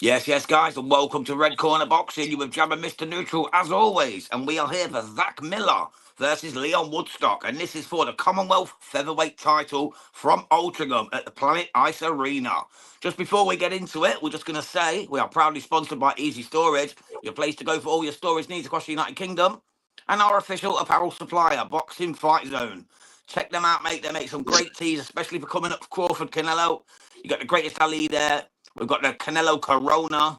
Yes, guys, and welcome to Red Corner Boxing. You with Jabba Mr. Neutral, as always, and we are here for Zak Miller versus Leon Woodstock, and this is for the Commonwealth Featherweight title from Altringham at the Planet Ice Arena. Just before we get into it, we're just going to say we are proudly sponsored by Easy Storage, your place to go for all your storage needs across the United Kingdom, and our official apparel supplier, Boxing Fight Zone. Check them out, mate. They make some great tees, especially for coming up for Crawford Canelo. You got the greatest Ali there. We've got the Canelo Corona.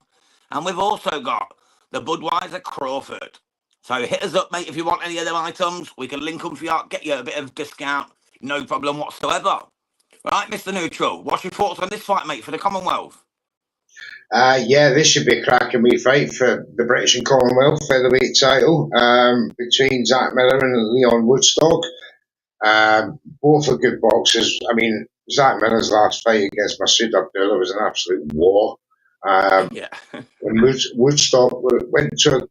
And we've also got the Budweiser Crawford. So hit us up, mate, if you want any of them items. We can link them for you, get you a bit of discount. No problem whatsoever. Right, Mr. Neutral, what's your thoughts on this fight, mate, for the Commonwealth? Yeah, this should be a cracking wee fight for the British and Commonwealth featherweight title between Zak Miller and Leon Woodstock. Both are good boxers. I mean, Zak Miller's last fight against Masood Abdullah was an absolute war. Yeah. And Woodstock went to a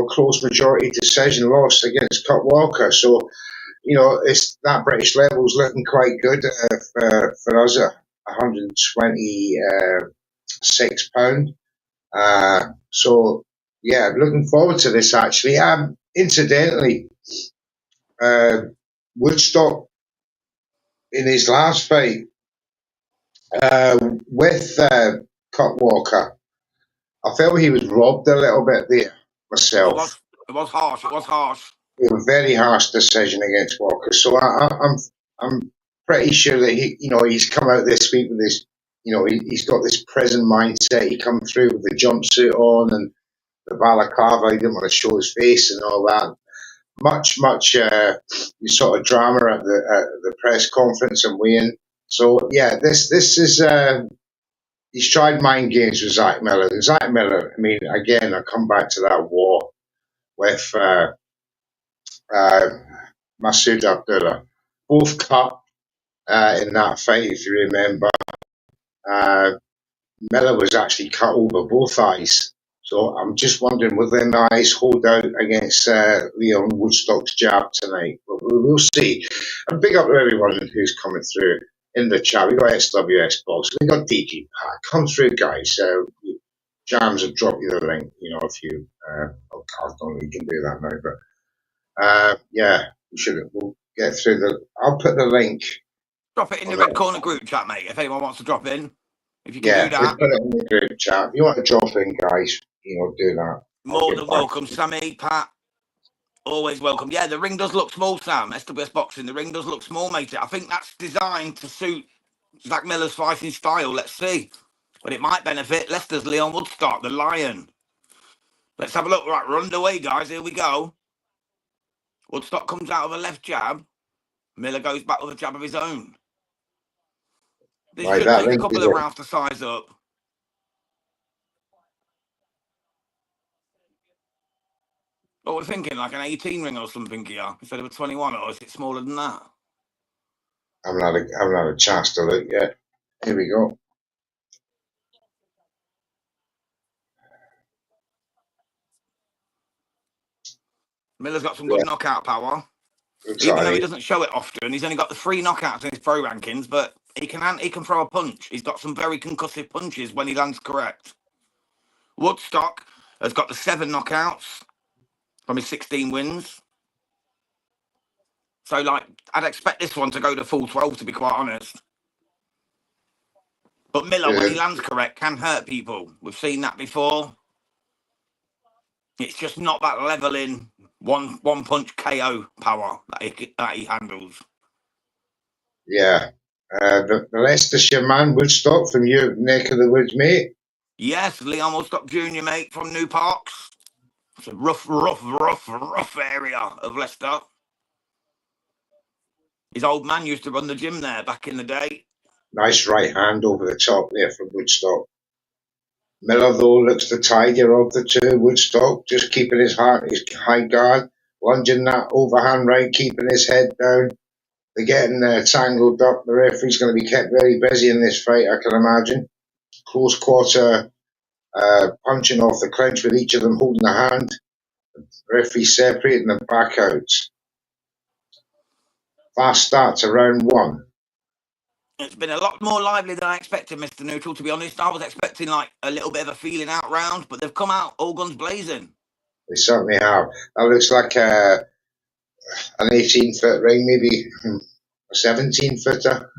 close majority decision loss against Kurt Walker. So it's that British level's looking quite good for us at 126 pound. So yeah, looking forward to this actually. Incidentally, Woodstock in his last fight with Kurt Walker, I felt he was robbed a little bit there myself. It was harsh. It was harsh. A very harsh decision against Walker. So I'm pretty sure that he's come out this week with this. He's got this prison mindset. He come through with the jumpsuit on and the balaclava. He didn't want to show his face and all that. Much sort of drama at the press conference and weigh-in. So yeah, this is he's tried mind games with Zak Miller. And Zak Miller, I mean, again, I come back to that war with Masood Abdullah. Both cut in that fight, if you remember. Miller was actually cut over both eyes. So I'm just wondering, will them eyes hold out against Leon Woodstock's jab tonight? But we'll see. And big up to everyone who's coming through in the chat. We've got SWS Box. We've got DG Pat. Come through, guys. Jams have dropped you the link, if you... I don't know if you can do that now, but... yeah, we'll get through I'll put the link. Drop it in the Red Corner group chat, mate, if anyone wants to drop in. If you can do that. We'll put it in the group chat. If you want to drop in, guys, do that. More than welcome, Sammy, Pat. Always welcome. Yeah, the ring does look small, Sam. SWS Boxing, the ring does look small, mate. I think that's designed to suit Zak Miller's fighting style. Let's see. But it might benefit Leicester's Leon Woodstock, the Lion. Let's have a look. Right, we're underway, guys. Here we go. Woodstock comes out of a left jab. Miller goes back with a jab of his own. This should take a couple of rounds to size up. What we're thinking, like an 18 ring or something here, instead of a 21, or is it smaller than that? I haven't had a chance to look yet. Here we go. Miller's got some good knockout power. Even though he doesn't show it often, he's only got the 3 knockouts in his pro rankings, but he can throw a punch. He's got some very concussive punches when he lands correct. Woodstock has got the 7 knockouts from his 16 wins. So, I'd expect this one to go to full 12, to be quite honest. But Miller, when he lands correct, can hurt people. We've seen that before. It's just not that leveling one punch KO power that he handles. Yeah. The Leicestershire man, Woodstock, from your neck of the woods, mate. Yes, Leon Woodstock Jr., mate, from New Parks. It's a rough area of Leicester. His old man used to run the gym there back in the day. Nice right hand over the top there from Woodstock. Miller, though, looks the tidier of the two. Woodstock just keeping his high guard, lunging that overhand right, keeping his head down. They're getting tangled up. The referee's going to be kept very busy in this fight, I can imagine. Close quarter, punching off the clinch with each of them holding a hand. The referee separating them back out. Fast start to round 1. It's been a lot more lively than I expected, Mr. Neutral, to be honest. I was expecting like a little bit of a feeling out round, but they've come out all guns blazing. They certainly have. That looks like an 18-foot ring, maybe a 17-footer.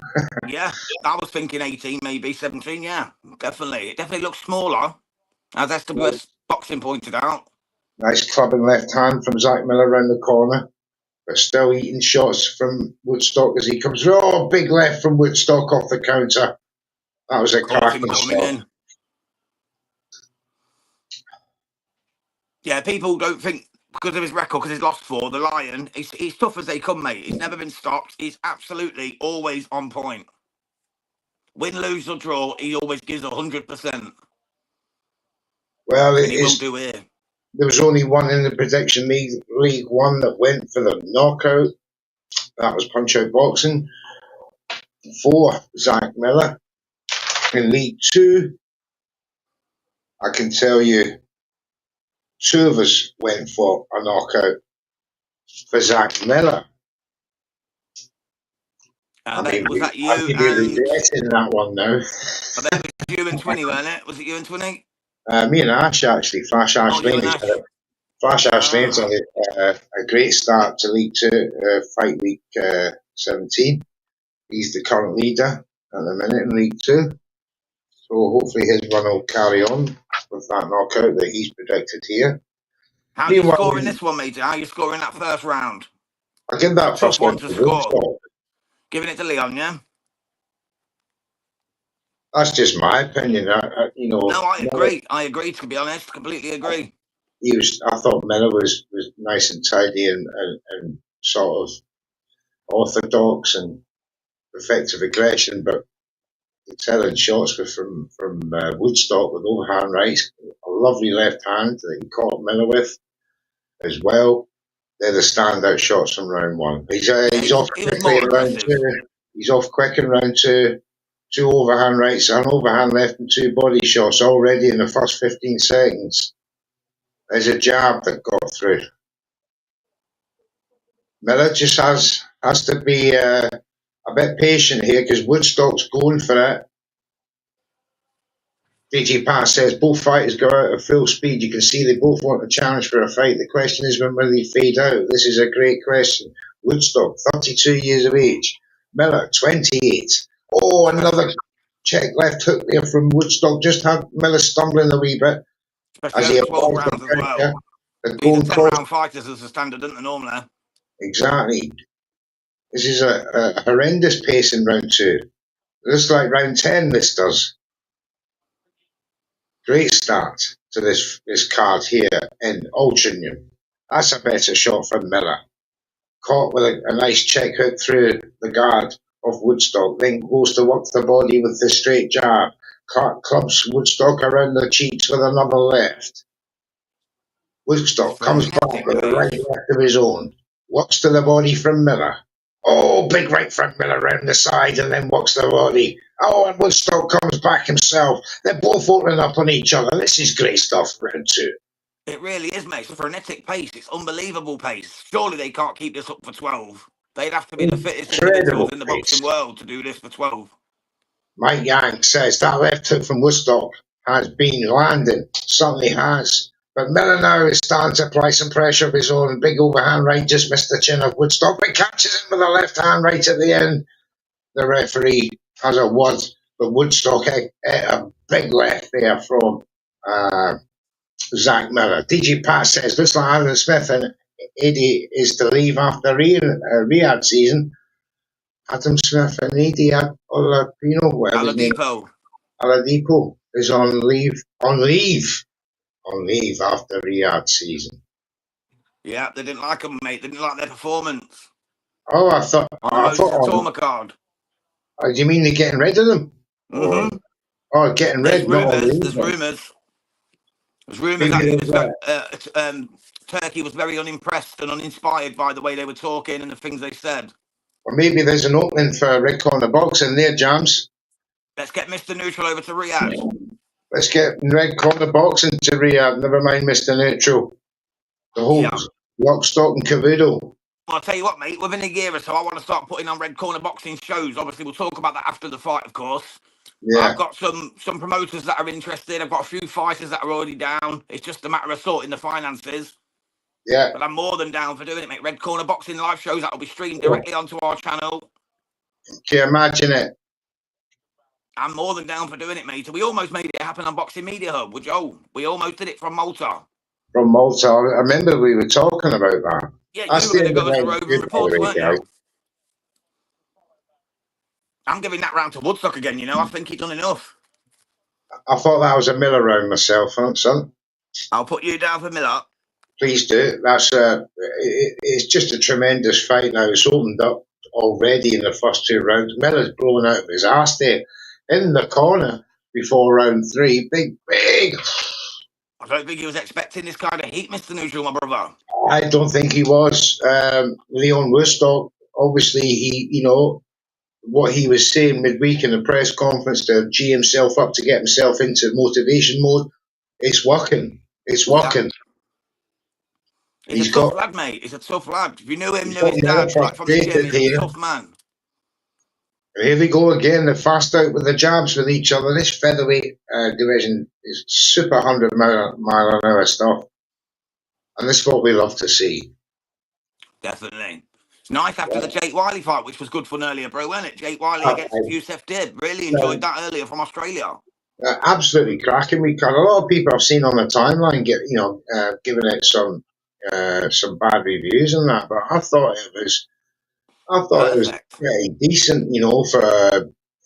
Yeah, I was thinking 18, maybe 17, yeah. Definitely. It definitely looks smaller, as SWS Boxing pointed out. Nice clubbing left hand from Zak Miller around the corner. But still eating shots from Woodstock as he comes through. Oh, big left from Woodstock off the counter. That was a Caught him cracking coming shot. in. Yeah, people don't think because of his record, because he's lost 4, the Lion, he's tough as they come, mate. He's never been stopped. He's absolutely always on point. Win, lose or draw, he always gives 100%. Well, And he will do here. there was only one in the prediction league one that went for the knockout. That was Punch Out Boxing for Zak Miller. In League 2, I can tell you 2 of us went for a knockout for Zak Miller. I mean, Was that I you could be and... regretting that one now. I bet it was you and Twinny, weren't it? Was it you and Twinny? Me and Ash, actually. Flash Ash You Lane. and Ash. Flash Ash Lane's had a great start to League 2, Fight Week 17. He's the current leader at the minute in League 2. So hopefully his run will carry on with that knockout that he's predicted here. How are you scoring this one, mate? How are you scoring that first round? I give that Tough first one one to to score. Woodstock. Giving it to Leon, yeah? That's just my opinion. No, I agree. I agree, to be honest. Completely agree. I thought Miller was nice and tidy and sort of orthodox and effective aggression, but the telling shots were from Woodstock with overhand rights, a lovely left hand that he caught Miller with as well. They're the standout shots from round 1. He's off quickly in round 2. He's off quick in round 2. 2 overhand rights, an overhand left, and 2 body shots already in the first 15 seconds. There's a jab that got through. Miller just has to be a bit patient here because Woodstock's going for it. DJ Pass says both fighters go out at full speed. You can see they both want a challenge for a fight. The question is when will they fade out? This is a great question. Woodstock, 32 years of age. Miller, 28. Oh, another check left hook there from Woodstock. Just had Miller stumbling a wee bit. Especially over 12 rounds as well. These are 10-round fighters as a standard, isn't they, normally? Exactly. This is a horrendous pace in round 2. Looks like round 10 this does. Great start to this card here in Altringham. That's a better shot from Miller. Caught with a nice check hook through the guard of Woodstock. Then goes to work the body with the straight jab. Clubs Woodstock around the cheeks with another left. Woodstock comes back with a right left of his own. Works to the body from Miller. Oh, big right from Miller around the side and then works the body. Oh, and Woodstock comes back himself. They're both opening up on each other. This is great stuff, round 2. It really is, mate. It's a frenetic pace. It's unbelievable pace. Surely they can't keep this up for 12. They'd have to be the fittest individuals in the boxing world to do this for 12. Mike Yang says that left hook from Woodstock has been landing. Certainly has. But Miller now is starting to apply some pressure of his own. Big overhand right just missed the chin of Woodstock, but catches him with a left hand right at the end. The referee has a word, but Woodstock ate a big left there from Zak Miller. DG Pat says, looks like Alan Smith and Eddie is to leave after Riyadh season. Adam Smith and Eddie Oladipo is on leave after Riyadh season. Yeah, they didn't like them, mate. They didn't like their performance. Oh, I thought on the card. Do you mean they're getting rid of them? Mm-hmm. Or getting rid? There's rumours. There's rumours that Turkey was very unimpressed and uninspired by the way they were talking and the things they said. Or maybe there's an opening for Red Corner Boxing there, Jams. Let's get Mr. Neutral over to Riyadh. Let's get Red Corner Boxing to Riyadh. Never mind Mr. Neutral. The whole lock, stock and caboodle. Well, I'll tell you what, mate. Within a year or so, I want to start putting on Red Corner boxing shows. Obviously, we'll talk about that after the fight, of course. But I've Yeah, got some promoters that are interested. I've got a few fighters that are already down. It's just a matter of sorting the finances. yeah. But I'm more than down for doing it, mate. Red Corner boxing live shows that will be streamed directly onto our channel. Can you imagine it? I'm more than down for doing it, mate. We almost made it happen on Boxing Media Hub, which we almost did it from Malta. From Malta, I remember we were talking about that. Yeah, you That's were the going to end of go as a the roving good, by the reporter, way, weren't guys. you? I'm giving that round to Woodstock again, you know. I think he's done enough. I thought that was a Miller round myself, son. I'll put you down for Miller. Please do. It's just a tremendous fight now. It's opened up already in the first two rounds. Miller's blowing out of his ass there in the corner before round three. Big. I don't think he was expecting this kind of heat, Mr. Neutral, my brother. I don't think he was. Leon Woodstock, obviously, what he was saying midweek in the press conference to G himself up to get himself into motivation mode, it's working. It's Yeah. working. He's a tough lad, mate. He's a tough lad. If you knew him, He's knew got his Miller dad, right from the gym, frustrated he's a here. tough man. Here we go again. They're fast out with the jabs with each other. This featherweight division is super 100 mile an hour stuff. And this is what we love to see. Definitely. It's nice after the Jake Wiley fight, which was good fun earlier, bro, wasn't it? Jake Wiley Uh, against Yusuf Dib. Really enjoyed that earlier from Australia. Absolutely cracking. We got a lot of people I've seen on the timeline giving it some bad reviews and that, but I thought it was Perfect. pretty decent,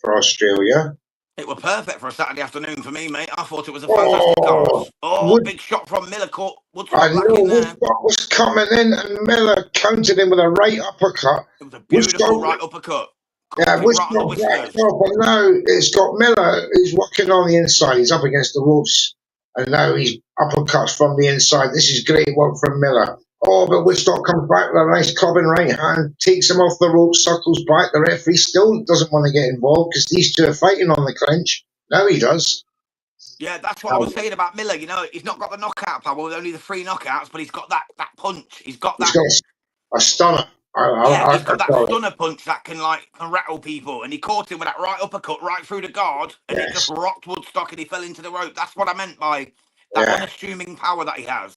for Australia. It was perfect for a Saturday afternoon for me, mate. I thought it was a fantastic card. Oh, Oh, big shot from Miller, caught I Woodstock know lacking there. Woodstock was coming in, and Miller countered him with a right uppercut. It was a beautiful Woodstock, right uppercut. yeah, Caught him right on the Woodstock whiskers. backed off, and now it's got Miller. He's working on the inside. He's up against the ropes, and now he's uppercuts from the inside. This is great work from Miller. Oh, but Woodstock comes back with a nice clubbing right hand, takes him off the rope, circles back. The referee still doesn't want to get involved because these two are fighting on the clinch. Now he does. Yeah, that's what I was saying about Miller. You know, he's not got the knockout power with only the 3 knockouts, but he's got that punch. He's got He's that. got a stunner. He's got that I stunner punch that can rattle people. And he caught him with that right uppercut right through the guard, and it just rocked Woodstock, and he fell into the rope. That's what I meant by that unassuming power that he has.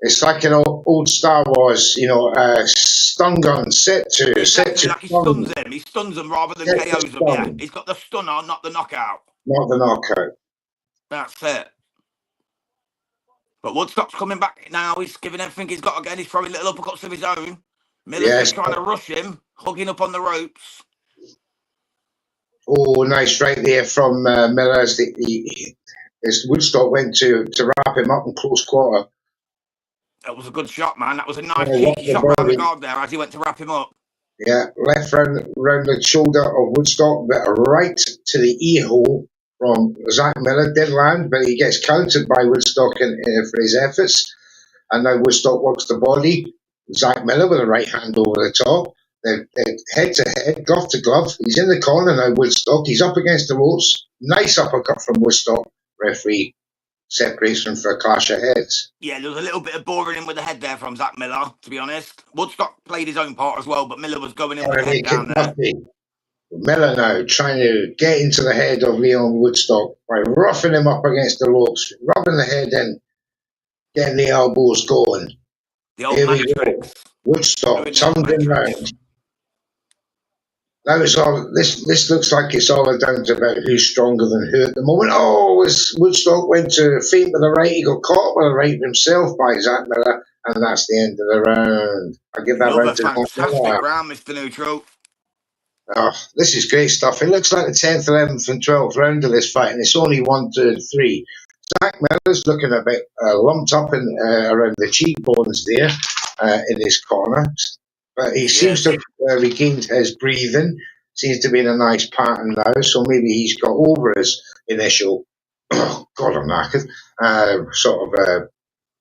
It's like an old Star Wars, stun gun, set to. Exactly, like he stuns him. He stuns them rather than KOs them. Yeah, he's got the stunner, not the knockout. Not the knockout. That's it. But Woodstock's coming back now. He's giving everything he's got again. He's throwing little uppercuts of his own. Miller's just trying to rush him, hugging up on the ropes. Oh, nice right there from Miller as Woodstock went to wrap him up in close quarter. That was a good shot, man. That was a nice cheeky shot round the guard there as he went to wrap him up. Yeah, left round the shoulder of Woodstock, but right to the ear hole from Zak Miller. Did land, but he gets countered by Woodstock for his efforts. And now Woodstock works the body. Zak Miller with a right hand over the top. They're head to head, glove to glove. He's in the corner now, Woodstock. He's up against the ropes. Nice uppercut from Woodstock. Referee separates them for a clash of heads. Yeah, there was a little bit of boring in with the head there from Zak Miller, to be honest. Woodstock played his own part as well, but Miller was going in with the head down there. Miller now trying to get into the head of Leon Woodstock by roughing him up against the ropes, rubbing the head in, getting the elbows going. The old magic tricks. Woodstock turned him round. Now it's all this looks like it's all down to about who's stronger than who at the moment. Oh, as Woodstock went to feint with the right, he got caught with the right himself by Zak Miller, and that's the end of the round. I give that round to fantastic round, Mr. Neutral. Oh, this is great stuff. It looks like the 10th, 11th, and 12th round of this fight, and it's only 1, 2, and 3. Zak Miller's looking a bit lumped up around the cheekbones there in his corner. But he seems to have regained his breathing, seems to be in a nice pattern now, so maybe he's got over his initial, oh, God, I'm knackered,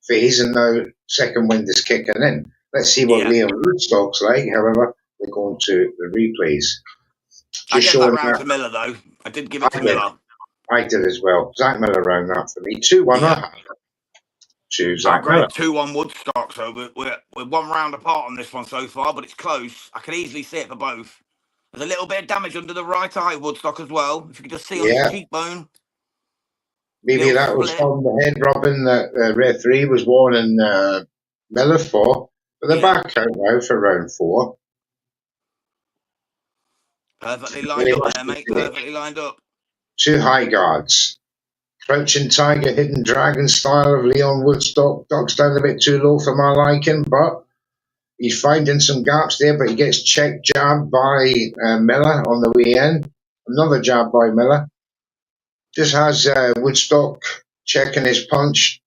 phase, and now second wind is kicking in. Let's see what Leon Woodstock's like, however, we're going to the replays. I gave that round to Miller, though. I did give it to Miller. I did as well. Zak Miller round that for me. 2-1. to I've Zak got Miller. it 2-1 Woodstock, so we're 1 round apart on this one so far, but it's close. I can easily see it for both. There's a little bit of damage under the right eye, Woodstock, as well. If you can just see on his Yeah, cheekbone, maybe little that was split. from the head rubbing that the referee was warning Miller for. But they're Yeah, back out now for round 4. perfectly And lined he up must there, be mate. finished. Perfectly lined up. 2 high guards. Crouching Tiger, Hidden Dragon style of Leon Woodstock. Ducks down a bit too low for my liking, but he's finding some gaps there, but he gets checked jabbed by Miller on the way in. Another jab by Miller. Just has Woodstock checking his punch,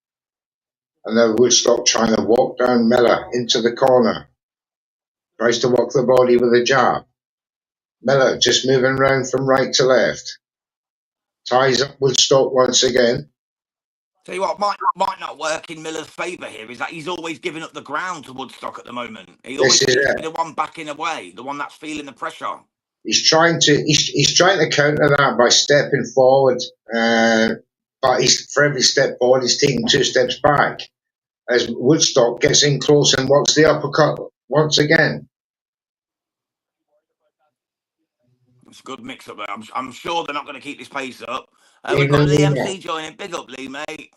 and then Woodstock trying to walk down Miller into the corner. Tries to walk the body with a jab. Miller just moving round from right to left. Ties up Woodstock once again. Tell you what, might not work in Miller's favour here is that he's always giving up the ground to Woodstock at the moment. He This always is seems to it. be the one backing away, the one that's feeling the pressure. He's trying to counter that by stepping forward, but for every step forward, he's taking 2 steps back. As Woodstock gets in close and works the uppercut once again. It's a good mix-up there. I'm sure they're not going to keep this pace up. We've got Evening, Lee Lena. MC joining. Big up, Lee, mate.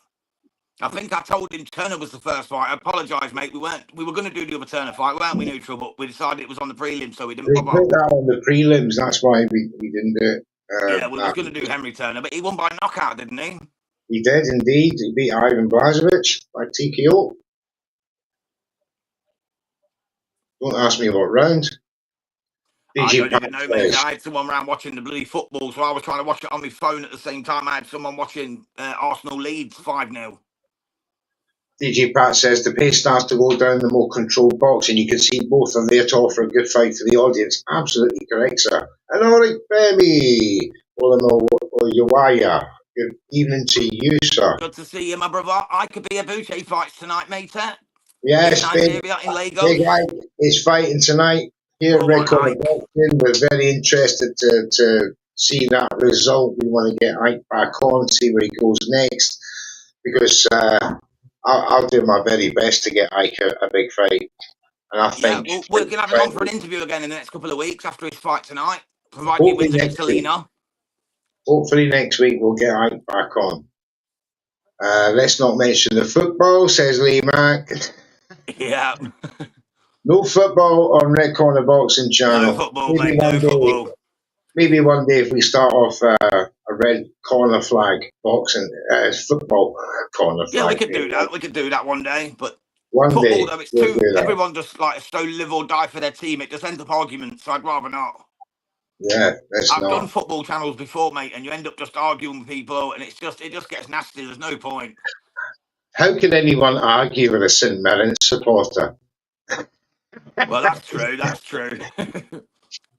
I think I told him Turner was the first fight. I apologise, mate. We were going to do the other Turner fight, weren't we, Neutral? But we decided it was on the prelim, so we didn't They bother. put that on the prelims. That's why we didn't do it. Yeah, we was going to do Henry Turner, but he won by knockout, didn't he? He did indeed. He beat Ivan Blazovic by TKO. Don't ask me what round. I DJ don't Pat even know, mate. says. I had someone around watching the bloody football, so I was trying to watch it on my phone at the same time. I had someone watching Arsenal Leeds 5-0. DJ Pat says the pace starts to go down the more controlled box, and you can see both are there to offer a good fight for the audience. Absolutely correct, sir. And Ulrich Baby, Olamo Yawaya. Good evening to you, sir. Good to see you, my brother. I could be a Boucher fights tonight, mate. In Yes, Nigeria, in Big Lagos. Ike is fighting tonight here at Go on, Red Corner Ike. Boxing. We're very interested to see that result. We want to get Ike back on, see where he goes next, because I'll do my very best to get Ike a big fight. And I Yeah, think well, we're going to have him on for an interview again in the next couple of weeks after his fight tonight, providing he hopefully wins against next week, Alina. we'll get Ike back on. Let's not mention the football, says Lee Mack. Yeah. No football on Red Corner Boxing No Channel. football, mate. No football. Maybe one day if we start off a red corner flag boxing, football corner Yeah, we flag. could do that. We could do that one day. But One football, day though, it's we'll too. do that. Everyone just like so live or die for their team. It just ends up arguments. So I'd rather not. Yeah, let's I've done not. football channels before, mate, and you end up just arguing with people, and it just gets nasty. There's no point. How can anyone argue with a St Mirren supporter? Well, that's true. That's true.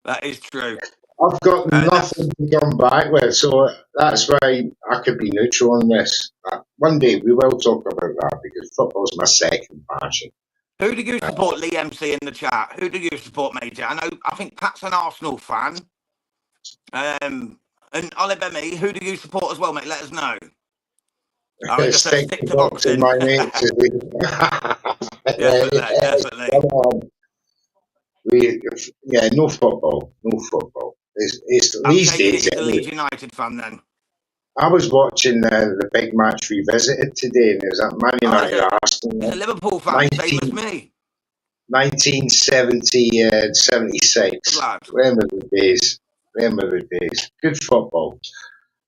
That is true. I've got That's nothing to come back with, so that's why I could be neutral on this. One day we will talk about that because football's my second passion. who do you support, Lee MC in the chat? Who do you support, Major? I think Pat's an Arsenal fan. And Oliver Me, who do you support as well, mate? Let us know. Oh, he just said stick to boxing. My mates. Definitely. Come on. No football. No football. It's I'm these taking days. it he's a Leeds United fan then. I was watching the big match revisited today, and it was at Man United Arsenal. He's a Liverpool fan, same as me. 1970 and 76. Remember the days. Good football.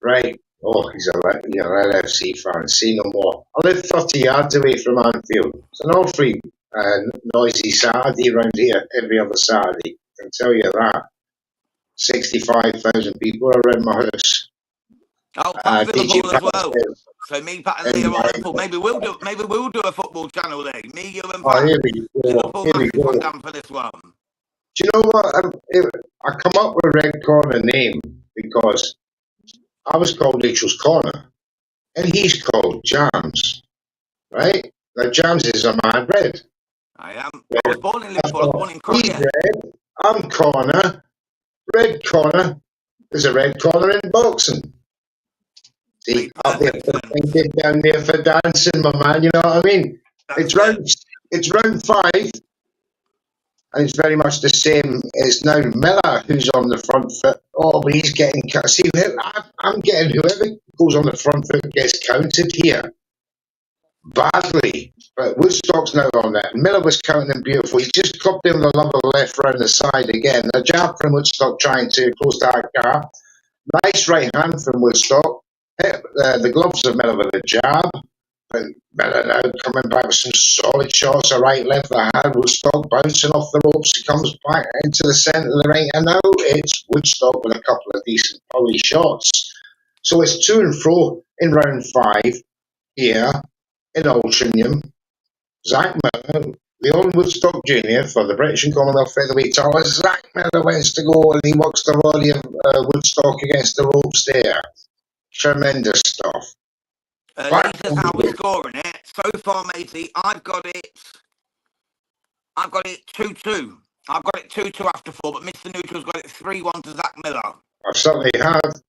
Right. Oh, he's an LFC fan. See no more. I live 30 yards away from Anfield. It's an awfully noisy Saturday around here every other Saturday. I can tell you that. 65,000 people around my house. Oh, Pat's Liverpool as well. So me, Pat, and Lee are Liverpool. Maybe we'll do a football channel, Lee. Me, you, and Pat. Here we go. Liverpool massive down for this one. Do you know what? I come up with Red Corner name because I was called Rachel's Corner, and he's called Jams, right? Now Jams is a mad red. I am. I was born in Liverpool. I was born in Croydon. He's red. I'm corner. Red corner. There's a red corner in boxing. See, Made up there perfect for sense. thinking, down there for dancing, my man. You know what I mean? That's It's it. round five, and it's very much the same. It's now Miller who's on the front foot. Oh, but he's getting cut. See, I'm getting whoever goes on the front foot gets counted here badly. But Woodstock's now on that. Miller was counting him beautiful. He just copped him the love of the left round the side again. A jab from Woodstock trying to close that gap. Nice right hand from Woodstock. Hit the gloves of Miller with a jab. But Miller now coming back with some solid shots. A right, left, the hand. Woodstock bouncing off the ropes. He comes back into the centre of the ring. And now it's Woodstock with a couple of decent poly shots. So it's to and fro in round five here in Altringham. Zak Miller, Leon Woodstock Jr. for the British and Commonwealth featherweight title. Zak Miller wins to go and he works the body of Woodstock against the ropes there. Tremendous stuff. Back Lisa's how we're scoring it. So far, matey, I've got it 2-2. I've got it 2-2 after 4, but Mr. Neutral's got it 3-1 to Zak Miller. I certainly have.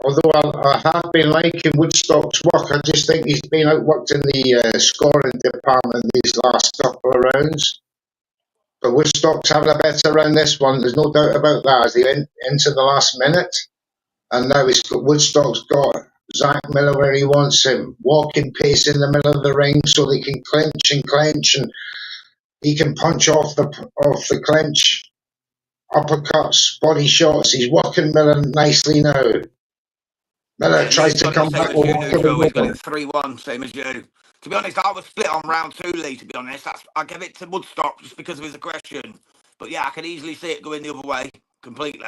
Although I have been liking Woodstock's work, I just think he's been outworked in the scoring department these last couple of rounds. But Woodstock's having a better round this one. There's no doubt about that. As they into the last minute, and now Woodstock's got Zak Miller where he wants him, walking pace in the middle of the ring, so they can clench, and he can punch off the clench, uppercuts, body shots. He's working Miller nicely now. Miller tries Lee's to got it come same back as with you, one Neutral. He's got over. it 3-1, same as you. To be honest, I was split on round 2, Lee, to be honest. I give it to Woodstock just because of his aggression. But yeah, I can easily see it going the other way completely.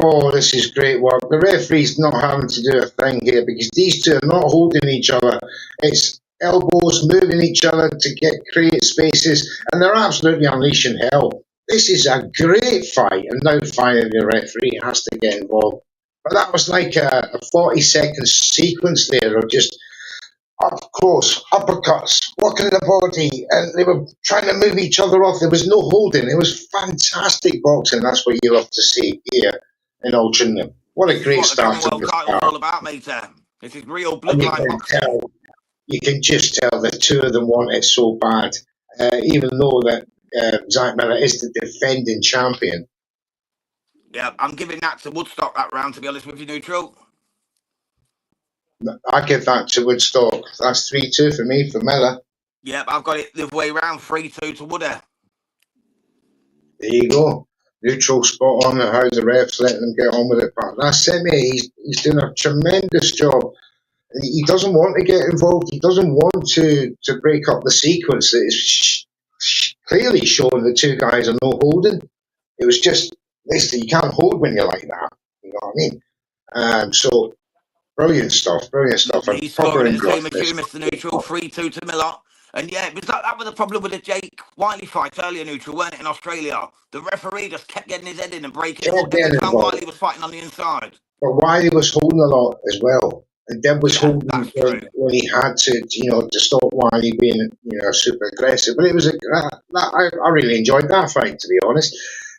Oh, this is great work. The referee's not having to do a thing here because these two are not holding each other. It's elbows moving each other to create spaces, and they're absolutely unleashing hell. This is a great fight, and now finally the referee has to get involved. But that was like a 40-second sequence there of just up close, uppercuts, working the body, and they were trying to move each other off. There was no holding. It was fantastic boxing. That's what you love to see here in Altrincham. What a This is great what the start to Commonwealth the title's start. all about, mate. This is real And bloodline boxing. you can just tell the two of them want it so bad, even though that Zak Miller is the defending champion. Yeah, I'm giving that to Woodstock that round, to be honest with you, Neutral. I give that to Woodstock. That's 3-2 for me, for Miller. Yep, I've got it the other way round, 3-2 to Woody. There you go. Neutral spot on how the refs let them get on with it. But that's it, mate. He's doing a tremendous job. He doesn't want to get involved. He doesn't want to break up the sequence that is clearly showing the two guys are no holding. It was just, basically, you can't hold when you're like that. You know what I mean? So, brilliant stuff. Brilliant stuff. I He's proper scoring it the enjoyed same as this. you, Mr. Neutral, 3-2 to Miller. And yeah, it was like that was the problem with the Jake Wiley fight earlier, Neutral, weren't it, in Australia? The referee just kept getting his head in and breaking him up Kept every getting time involved. Wiley was fighting on the inside. But Wiley was holding a lot as well. And Deb was Yeah, holding that's true. when he had to stop Wiley being, super aggressive. But it was I really enjoyed that fight, to be honest.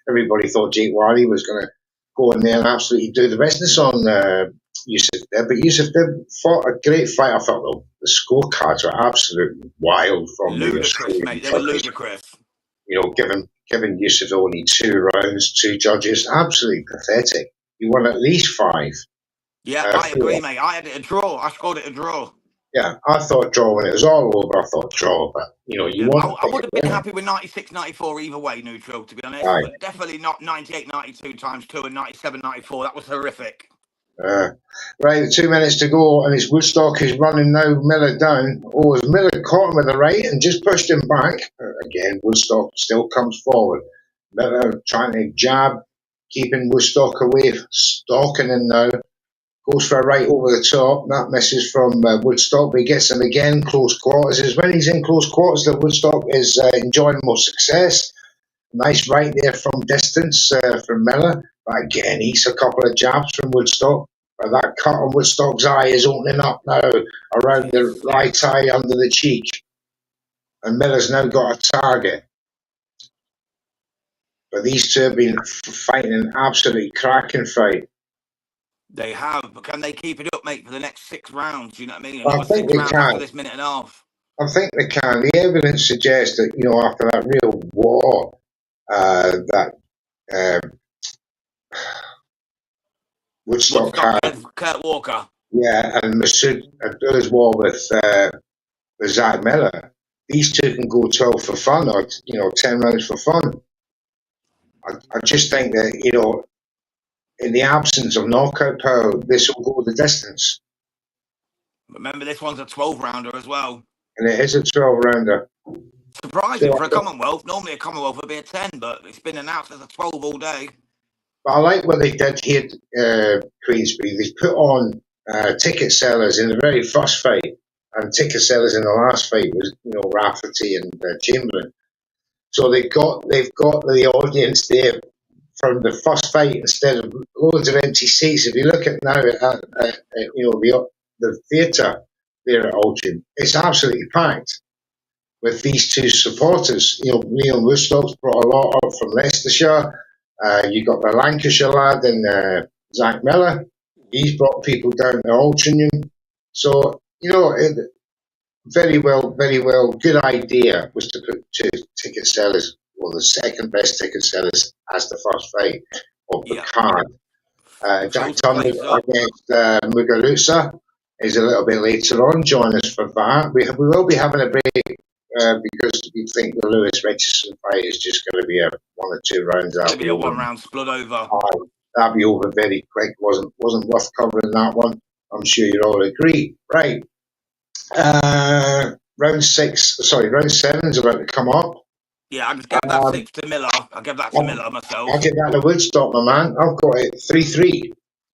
Everybody thought Jake Wiley was going to go in there and absolutely do the business on Yusuf Deb. But Yusuf Deb fought a great fight. I thought the scorecards were absolutely wild from the Ludicrous, Australian mate. They were judges. ludicrous. Giving Yusuf only 2 rounds, 2 judges, absolutely pathetic. He won at least 5. Yeah, I agree, 4. mate. I had it a draw. I scored it a draw. Yeah, I thought draw when it was all over. I thought draw, but you Yeah, want I to would take have a been winner. happy with 96, 94 either way, Neutral, to be honest. Aye. But definitely not 98, 92 times 2 and 97, 94. That was horrific. Right, 2 minutes to go, and it's Woodstock who's running now. Miller down. Oh, as Miller caught him with the right and just pushed him back. Again, Woodstock still comes forward. Miller trying to jab, keeping Woodstock away, stalking him now. Goes for a right over the top. That misses from Woodstock, but he gets him again. Close quarters. Is when he's in close quarters that Woodstock is enjoying more success. Nice right there from distance from Miller. But again, he's a couple of jabs from Woodstock. But that cut on Woodstock's eye is opening up now around the right eye under the cheek. And Miller's now got a target. But these two have been fighting an absolutely cracking fight. They have, but can they keep it up, mate, for the next 6 rounds? You know what I mean? I Another think 6 they rounds after can. this minute and a half. I think they can. The evidence suggests that, you know, after that real war, that Woodstock Woodstock had, gave Kurt Walker. yeah, and Masood had done his war with Zak Miller. These two can go 12 for fun, or, you know, 10 rounds for fun. I just think that, you know, in the absence of knockout power, this will go the distance. Remember, this one's a 12-rounder as well. And it is a 12 rounder. Surprising So, for a Commonwealth. Normally a Commonwealth would be a 10, but it's been announced as a 12 all day. but I like what they did here at Queensbury. They put on ticket sellers in the very first fight, and ticket sellers in the last fight was, you know, Rafferty and Chamberlain. So they've got the audience there from the first fight instead of loads of empty seats. If you look at now at you know, the theatre there at Altringham, it's absolutely packed with these two supporters. You know, Leon Woodstock's brought a lot up from Leicestershire. You got the Lancashire lad and Zak Miller. He's brought people down to Altrincham. So, you know, very well, very well. Good idea was to put two ticket sellers, well, the second best ticket sellers as the first fight of the card. Jack Fills the Turner place up. against Muguruza is a little bit later on. Join us for that. We will be having a break because we think the Lewis Richardson fight is just going to be a 1 or 2 rounds. It's going to be a 1-round split over. That'll be over very quick. Wasn't worth covering that one. I'm sure you all agree. Right. Round 7 is about to come up. Yeah, I just gave that 6 to Miller. I gave that to Miller myself. I'll give that to Woodstock, my man. I've got it 3-3.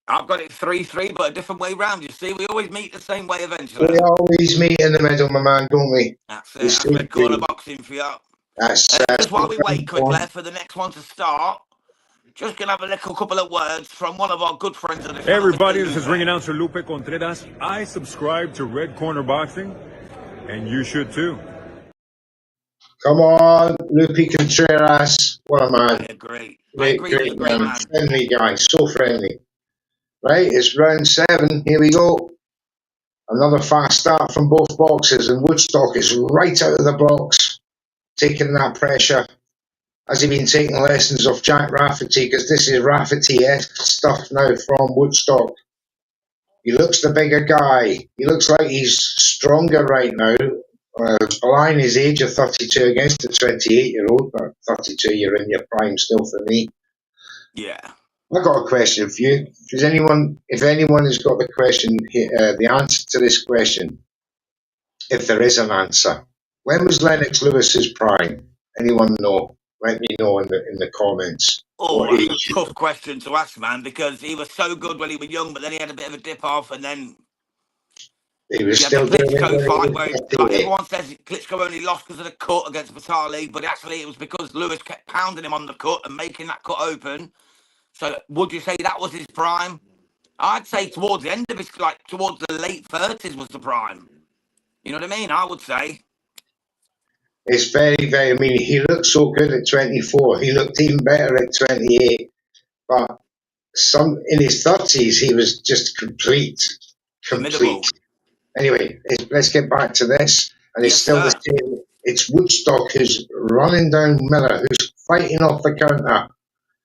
I've got it 3-3, but a different way round. You see, we always meet the same way eventually. We always meet in the middle, my man, don't we? That's it. That's red corner boxing for you. Just while we wait quickly for the next one to start, just going to have a little couple of words from one of our good friends of the show. Hey everybody, this is ring announcer Lupe Contreras. I subscribe to Red Corner Boxing, and you should too. Come on, Lupe Contreras. What a man. I agree. Great man. Friendly guy, so friendly. Right, it's round 7. Here we go. Another fast start from both boxers, and Woodstock is right out of the blocks, taking that pressure. Has he been taking lessons off Jack Rafferty? Because this is Rafferty-esque stuff now from Woodstock. He looks the bigger guy. He looks like he's stronger right now. Belying his age of 32 against a 28-year-old, but 32, you're in your prime still for me. Yeah. I've got a question for you. If anyone has got the question, the answer to this question, if there is an answer, when was Lennox Lewis's prime? Anyone know? Let me know in the comments. Oh, that's a tough question to ask, man, because he was so good when he was young, but then he had a bit of a dip off, and then he was still doing Klitschko fight where like, everyone says Klitschko only lost because of the cut against Vitali, but actually it was because Lewis kept pounding him on the cut and making that cut open. So would you say that was his prime? I'd say towards the end of his, like towards the late 30s was the prime. You know what I mean? I would say. It's very, very, I mean, he looked so good at 24. He looked even better at 28. But in his 30s, he was just complete. Formidable. Anyway, let's get back to this. And it's still the same. It's Woodstock who's running down Miller, who's fighting off the counter.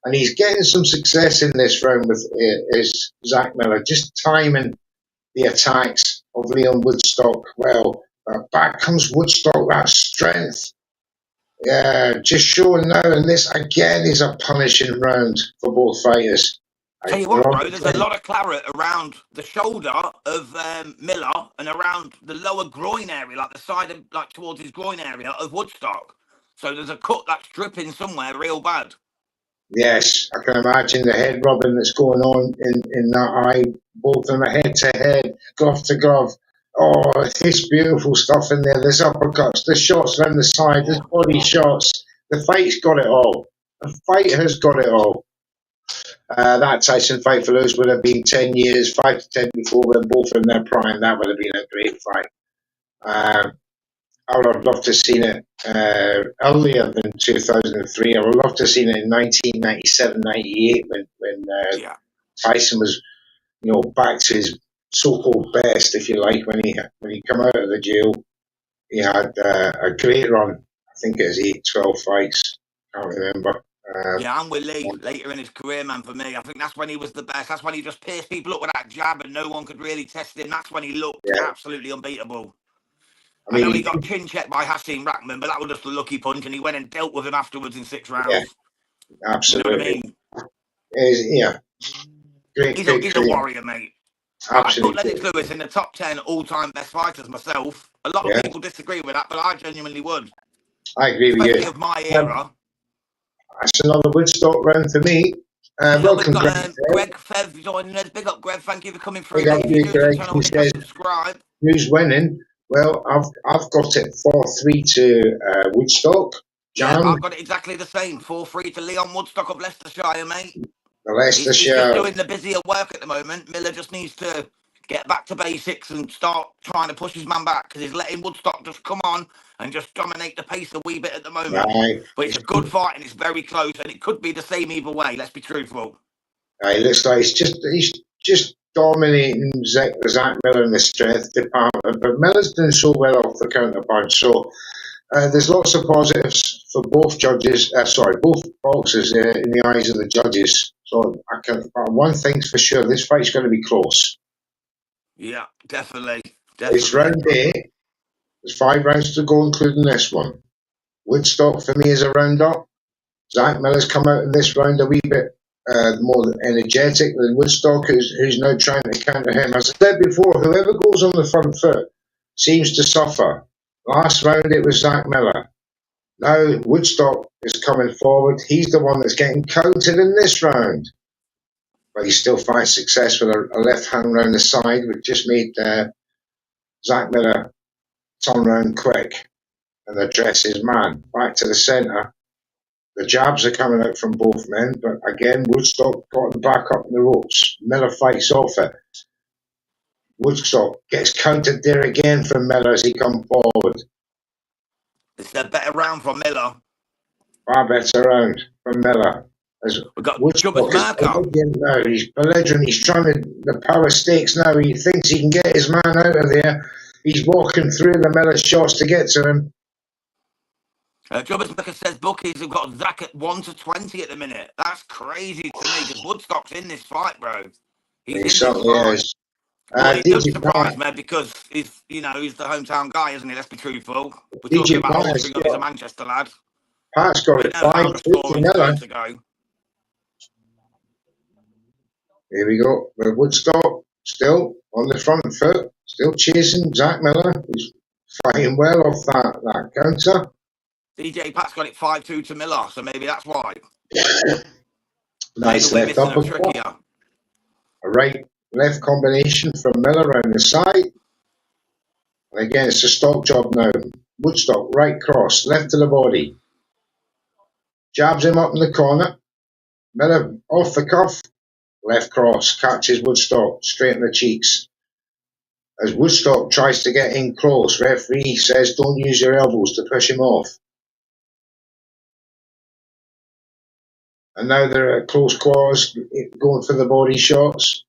And he's getting some success in this round with Zak Miller, just timing the attacks of Leon Woodstock well. Back comes Woodstock, that strength. Just showing now, and this again is a punishing round for both fighters. Tell you what, bro, there's a lot of claret around the shoulder of Miller and around the lower groin area, like the side of, like towards his groin area of Woodstock. So there's a cut that's dripping somewhere real bad. Yes, I can imagine the head rubbing that's going on in that eye, both of them head to head, glove to glove. Oh, it's beautiful stuff in there. There's uppercuts, there's shots around the side, there's body shots. The fight's got it all. The fight has got it all. That Tyson fight for Lewis would have been 10 years, 5 to 10 before when both in their prime. That would have been a great fight. I would have loved to have seen it earlier than 2003. I would love to have seen it in 1997, 98 when Tyson was back to his so-called best, if you like, when he come out of the jail. He had a great run. I think it was 8, 12 fights. Can't remember. Yeah, I'm with Lee. Later in his career, man, for me. I think that's when he was the best. That's when he just pierced people up with that jab and no one could really test him. That's when he looked Yeah, absolutely unbeatable. I I know mean, he got chin checked by Hasim Rahman, but that was just a lucky punch, and he went and dealt with him afterwards in 6 yeah, rounds. You know what I absolutely. mean? Yeah, great He's a victory. warrior, mate. I put Absolutely. Lennox Lewis in the top 10 all-time best fighters myself. A lot of Yeah, people disagree with that, but I genuinely would, I agree with especially you. of my era. That's another Woodstock round for me. Yeah, we've Welcome, Greg. got Greg Fev joining us. Big up, Greg. Thank you for coming through, Big up mate. If you're you, new to the Greg. channel, He hit that says, subscribe. who's winning? Well, I've got it 4-3 to Woodstock. Yeah, Jam, I've got it exactly the same. 4-3 to Leon Woodstock of Leicestershire, mate. the He's just Leicestershire. doing the busier work at the moment. Miller just needs to get back to basics and start trying to push his man back because he's letting Woodstock just come on and just dominate the pace a wee bit at the moment. Right. But it's a good fight and it's very close and it could be the same either way. Let's be truthful. It looks like he's just dominating Zak Miller in the strength department, but Miller's doing so well off the counterpunch. So there's lots of positives for both judges. Both boxers in the eyes of the judges. So one thing's for sure: this fight's going to be close. Yeah, definitely. It's Definitely. round 8. There's 5 rounds to go, including this one. Woodstock for me is a round up. Zak Miller's come out in this round a wee bit more energetic than Woodstock, who's now trying to counter him. As I said before, whoever goes on the front foot seems to suffer. Last round it was Zak Miller. Now Woodstock is coming forward. He's the one that's getting counted in this round. But he still finds success with a left hand round the side, which just made Zak Miller turn round quick and address his man. Back to the centre. The jabs are coming out from both men, but again, Woodstock got him back up in the ropes. Miller fights off it. Woodstock gets countered there again from Miller as he comes forward. It's a better round for Miller. Far better round from Miller. As We've got Jubbas Woodstock is Marker. belligerent now. He's belligerent. He's trying the power stakes now. He thinks he can get his man out of there. He's walking through the Miller shots to get to him. Jubbas Marker says bookies have got Zach at 1-20 at the minute. That's crazy to me because Woodstock's in this fight, bro. He's He in this certainly fight. is. But it does DJ surprise Pat, me because he's the hometown guy, isn't he? Let's be truthful. We're talking DJ about Pat's Altringham. He's a Manchester lad. got We it know how 5-2 the to story's Miller. going to go. Here we go. With Woodstock still on the front foot, still chasing Zak Miller. He's fighting well off that counter. DJ Pat's got it 5-2 to Miller, so maybe that's why. Nice Maybe we're left missing a trick uppercut. here. A right left combination from Miller around the side. And again, it's a stock job now. Woodstock, right cross, left to the body. Jabs him up in the corner. Miller off the cuff. Left cross, catches Woodstock straight in the cheeks. As Woodstock tries to get in close, referee says don't use your elbows to push him off. And now they're at close quarters, going for the body shots.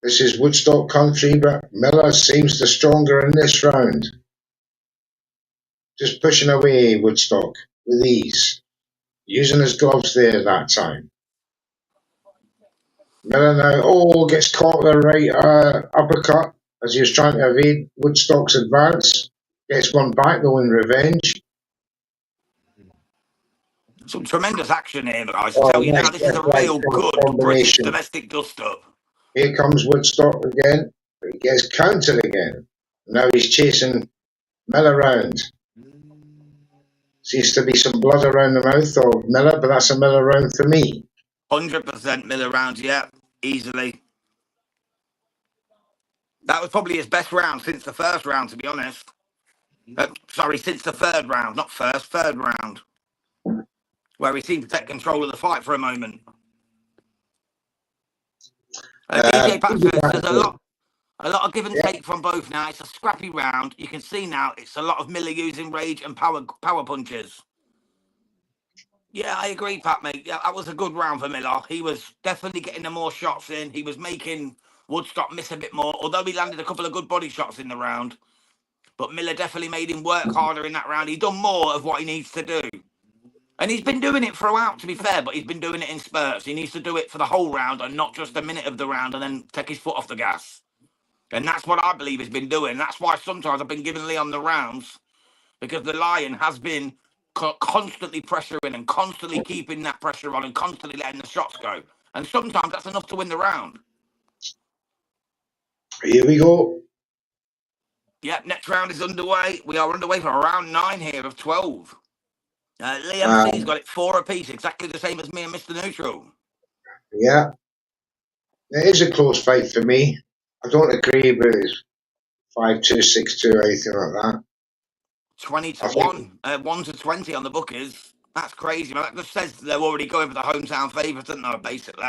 This is Woodstock country, but Miller seems the stronger in this round. Just pushing away Woodstock with ease. Using his gloves there that time. Miller now, gets caught with a right uppercut as he was trying to evade Woodstock's advance. Gets one back though in revenge. Some tremendous action here, guys. I Oh, tell you now, nice this is a right real good British combination. domestic dust-up. Here comes Woodstock again. He gets countered again. Now he's chasing Miller round. Seems to be some blood around the mouth of Miller, but that's a Miller round for me. 100% Miller round, yeah, easily. That was probably his best round since the first round, to be honest. Since the third round, not first, third round, where he seemed to take control of the fight for a moment. DJ Pat says there's a lot of give and take from both now. It's a scrappy round. You can see now it's a lot of Miller using rage and power punches. Yeah, I agree, Pat, mate. Yeah, that was a good round for Miller. He was definitely getting the more shots in. He was making Woodstock miss a bit more, although he landed a couple of good body shots in the round. But Miller definitely made him work harder in that round. He done more of what he needs to do. And he's been doing it throughout, to be fair, but he's been doing it in spurts. He needs to do it for the whole round and not just a minute of the round and then take his foot off the gas. And that's what I believe he's been doing. That's why sometimes I've been giving Leon the rounds, because the Lion has been constantly pressuring and constantly keeping that pressure on and constantly letting the shots go. And sometimes that's enough to win the round. Here we go. Yep, next round is underway. We are underway for round 9 here of 12. Liam C's got it 4 apiece, exactly the same as me and Mr. Neutral. Yeah. It is a close fight for me. I don't agree with it. 5-2, 6-2, anything like that. 20 to 1. 1 to 20 on the bookies. That's crazy, man. That just says they're already going for the hometown favourites, don't they, basically?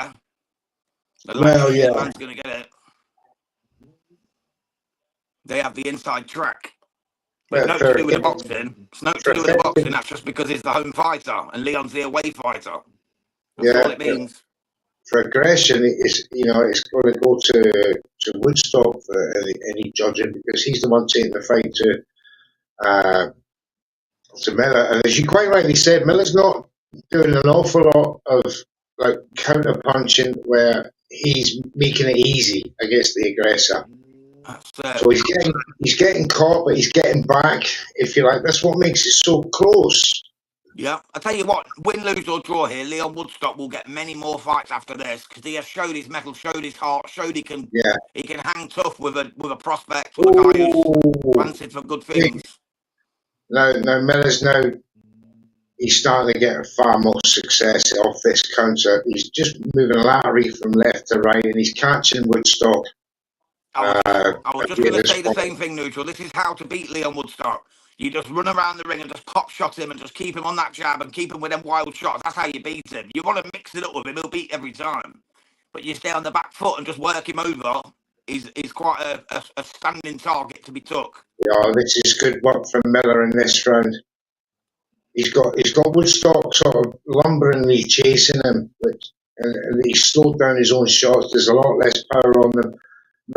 Well, yeah. Man's going to get it. They have the inside track. But no to do with the boxing. It's no to do with the boxing. That's just because he's the home fighter and Leon's the away fighter. That's all it means. For aggression, it's going to go to Woodstock for any judging, because he's the one taking the fight to Miller. And as you quite rightly said, Miller's not doing an awful lot of like counter punching where he's making it easy against the aggressor. So he's getting caught, but he's getting back, if you like. That's what makes it so close. Yeah, I tell you what, win, lose or draw here, Leon Woodstock will get many more fights after this, because he has showed his mettle, showed his heart, showed he can hang tough with a prospect, with a guy who's fancied for good things. Now Miller's he's starting to get far more success off this counter. He's just moving laterally from left to right, and he's catching Woodstock. I was just going to say the same thing, Neutral. This is how to beat Leon Woodstock. You just run around the ring and just pop shot him and just keep him on that jab and keep him with them wild shots. That's how you beat him. You want to mix it up with him, he'll beat every time. But you stay on the back foot and just work him over. He's quite a standing target to be took. Yeah, this is good work from Miller in this round. He's got Woodstock sort of lumberingly chasing him, and he's slowed down his own shots. There's a lot less power on them.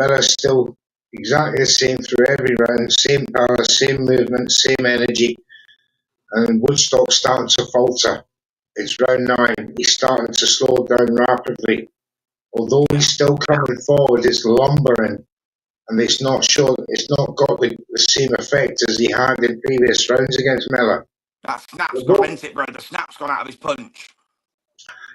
Miller's still exactly the same through every round, same power, same movement, same energy, and Woodstock's starting to falter. It's round 9. He's starting to slow down rapidly. Although he's still coming forward, it's lumbering, and it's not got the same effect as he had in previous rounds against Miller. That snap's gone, isn't it, bro? The snap's gone out of his punch.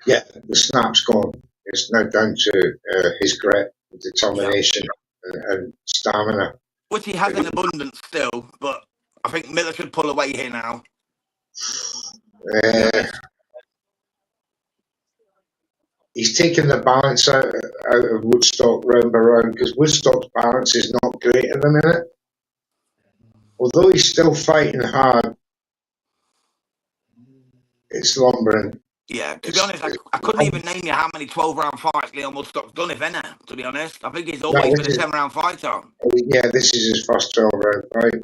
Yeah, the snap's gone. It's now down to his grit, determination, and stamina. Which he has in abundance still, but I think Miller should pull away here now. He's taken the balance out of Woodstock round by round, because Woodstock's balance is not great at the minute. Although he's still fighting hard, it's lumbering. Yeah, to be honest, I couldn't even name you how many 12-round fights Leon Woodstock's done, if any, to be honest. I think he's always been a 10-round fighter. Yeah, this is his first 12-round fight.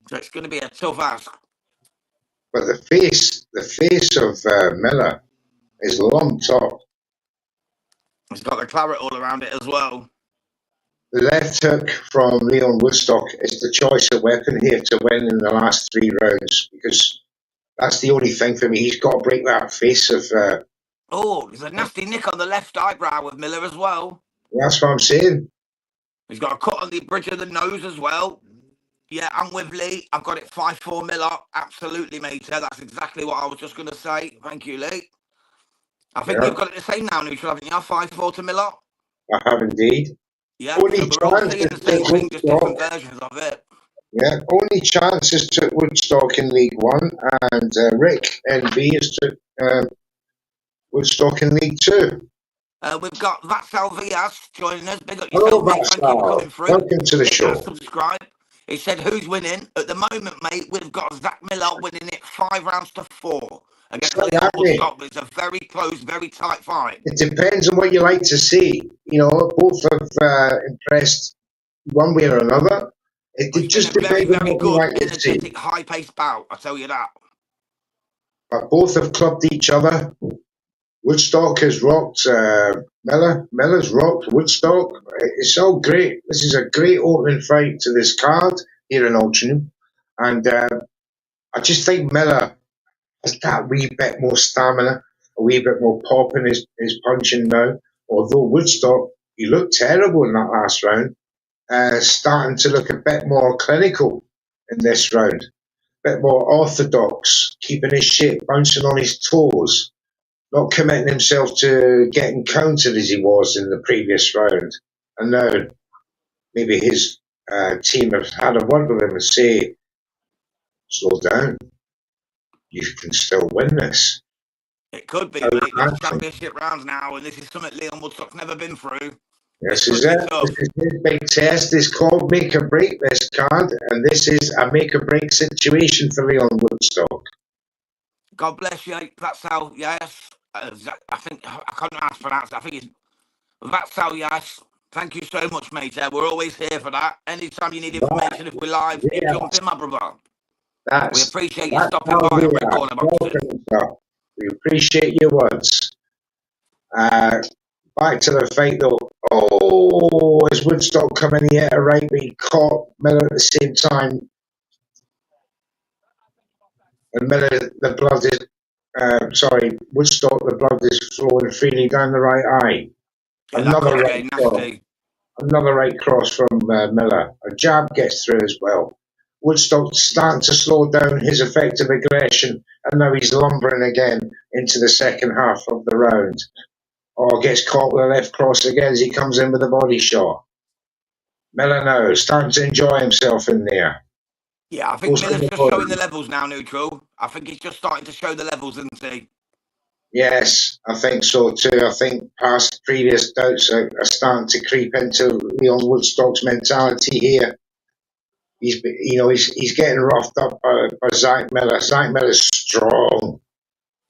So it's going to be a tough ask. But the face of Miller is lumped up. He's got the claret all around it as well. The left hook from Leon Woodstock is the choice of weapon here to win in the last 3 rounds, because that's the only thing for me. He's got to break that face of... there's a nasty nick on the left eyebrow with Miller as well. That's what I'm saying. He's got a cut on the bridge of the nose as well. Yeah, I'm with Lee. I've got it 5-4 Miller. Absolutely, mate. That's exactly what I was just going to say. Thank you, Lee. I think you've got it the same now, Neutral, haven't you? 5-4 to Miller. I have indeed. Yeah, so we're all seeing the same thing, just different versions of it. Yeah, only chances took Woodstock in League 1, and Rick NB has took Woodstock in League 2. We've got Vatsal Vias joining us. Big up Hello, yourself, mate. Thank you for coming through. Welcome to the show. Subscribe. He said, who's winning? At the moment, mate, we've got Zak Miller winning it 5 rounds to 4 against Leon Woodstock. It's a very close, very tight fight. It depends on what you like to see. You know, both have impressed one way or another. It just depends on what you like to see. Energetic, high-paced bout, I tell you that. But both have clubbed each other. Woodstock has rocked. Miller's rocked Woodstock. It's all great. This is a great opening fight to this card here in Altrincham, and I just think Miller has that wee bit more stamina, a wee bit more pop in his punching now. Although Woodstock, he looked terrible in that last round, starting to look a bit more clinical in this round, a bit more orthodox, keeping his shape, bouncing on his toes, not committing himself to getting countered as he was in the previous round. And now maybe his team have had a word with him and say, slow down, you can still win this. It could be, How mate. This that thing. championship rounds now, and this is something Leon Woodstock's never been through. This This is could be it. tough. This is his big test. It's called make or break, this card, and this is a make or break situation for Leon Woodstock. God bless you. That's how, yes. I think, I can't pronounce it. I think it's that's how, yes. Thank you so much, mate. We're always here for that. Anytime you need information, if we're live, you Yeah, jump in, my brother. We that's appreciate you that's stopping how by we on Red are. Corner Boxing. Welcome, sir. We appreciate your words. Back to the fight though. Oh, is Woodstock coming here right? But he caught Miller at the same time, and Miller, the blood is. Woodstock, the blood is flowing freely down the right eye. Yeah, that Another could right get cross. nasty. Another right cross from Miller. A jab gets through as well. Woodstock starting to slow down his effective aggression, and now he's lumbering again into the second half of the round. Or gets caught with a left cross again as he comes in with a body shot. Miller now starting to enjoy himself in there. Yeah, I think Goes for Miller's the just showing the body. levels now, Neutral. I think he's just starting to show the levels, isn't he? Yes, I think so too. I think past previous doubts are starting to creep into Leon Woodstock's mentality here. He's getting roughed up by Zak Miller. Zak Miller's strong.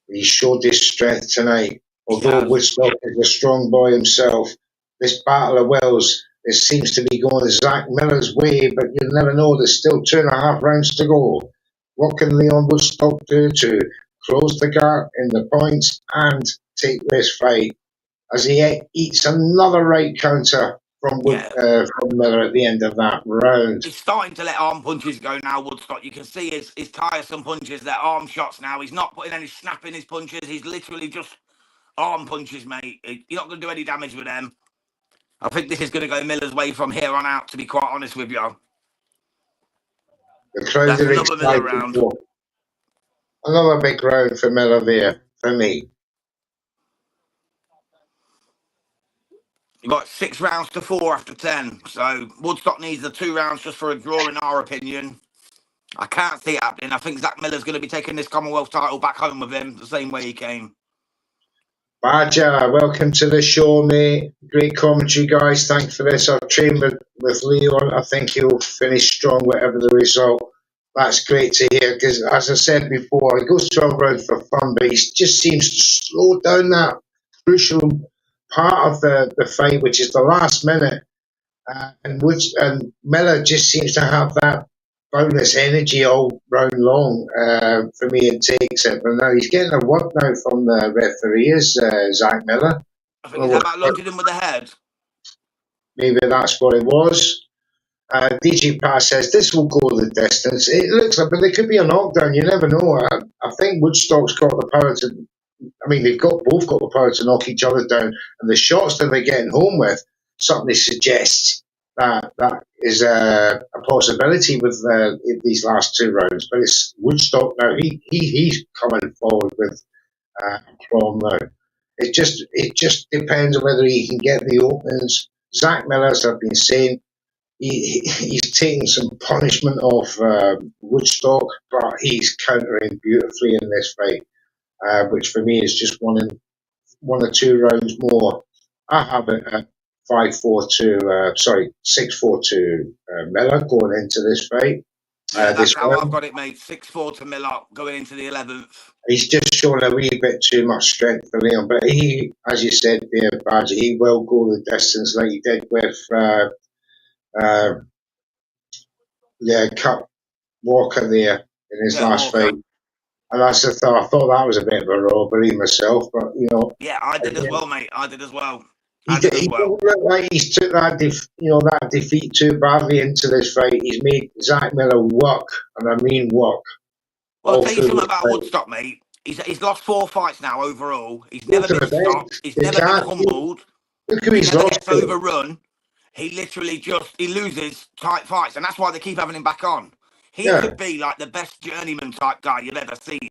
He showed his strength tonight. He Although has. Woodstock is a strong boy himself, this battle of wills, it seems to be going Zak Miller's way, but you never know. There's still 2.5 rounds to go. What can Leon Woodstock do to close the gap in the points and take this fight as he eats another right counter from Yeah. from Miller at the end of that round? He's starting to let arm punches go now, Woodstock. You can see his tiresome punches, they're arm shots now. He's not putting any snap in his punches. He's literally just arm punches, mate. You're not going to do any damage with them. I think this is going to go Miller's way from here on out, to be quite honest with you. The crowd That's are another Miller excited round. for another big round for Miller there, for me. You've got 6 rounds to 4 after 10. So Woodstock needs the 2 rounds just for a draw, in our opinion. I can't see it happening. I think Zak Miller's going to be taking this Commonwealth title back home with him the same way he came. Badger, welcome to the show, mate. Great commentary, guys. Thanks for this. I've trained with Leon. I think he'll finish strong, whatever the result. That's great to hear because, as I said before, he goes 12 rounds for fun, but he just seems to slow down that crucial part of the fight, which is the last minute. And Miller just seems to have that bonus energy all round long. For me, it takes it. But now he's getting a word now from the referee, is Zak Miller. I think he's Well, about lunged him with the head. maybe that's what it was. DG Pass says this will go the distance. It looks like, but there could be a knockdown. You never know. I think Woodstock's got the power to. I mean, they've both got the power to knock each other down, and the shots that they're getting home with certainly suggests that is a possibility with these last 2 rounds. But it's Woodstock now. He's coming forward with a problem now. It just depends on whether he can get the openings. Zak Miller, as I've been saying, he's taking some punishment off Woodstock, but he's countering beautifully in this fight, which for me is just one or 2 rounds more. I have it at 6-4 to Miller going into this fight. Yeah, This that's how I've round. got it, mate. 6-4 to Miller going into the 11th. He's just showing a wee bit too much strength for Leon, but he, as you said there, Badger, he will go the distance like he did with Cup Walker there in his Yeah, last Walker. fight. And I thought that was a bit of a robbery myself, but Yeah, I did as again, well, mate. I did as well. he I did as he well. doesn't look like he's took that defeat too badly into this fight. He's made Zak Miller work, and I mean work, Well, I'll all tell you through something the about fight. Woodstock, mate. He's lost 4 fights now overall. He's Go never to been the stopped. bench. He's They never been can't. humbled. Look who He he's never lost gets to. overrun. He literally he loses tight fights, and that's why they keep having him back on. He Yeah. could be like the best journeyman type guy you've ever seen.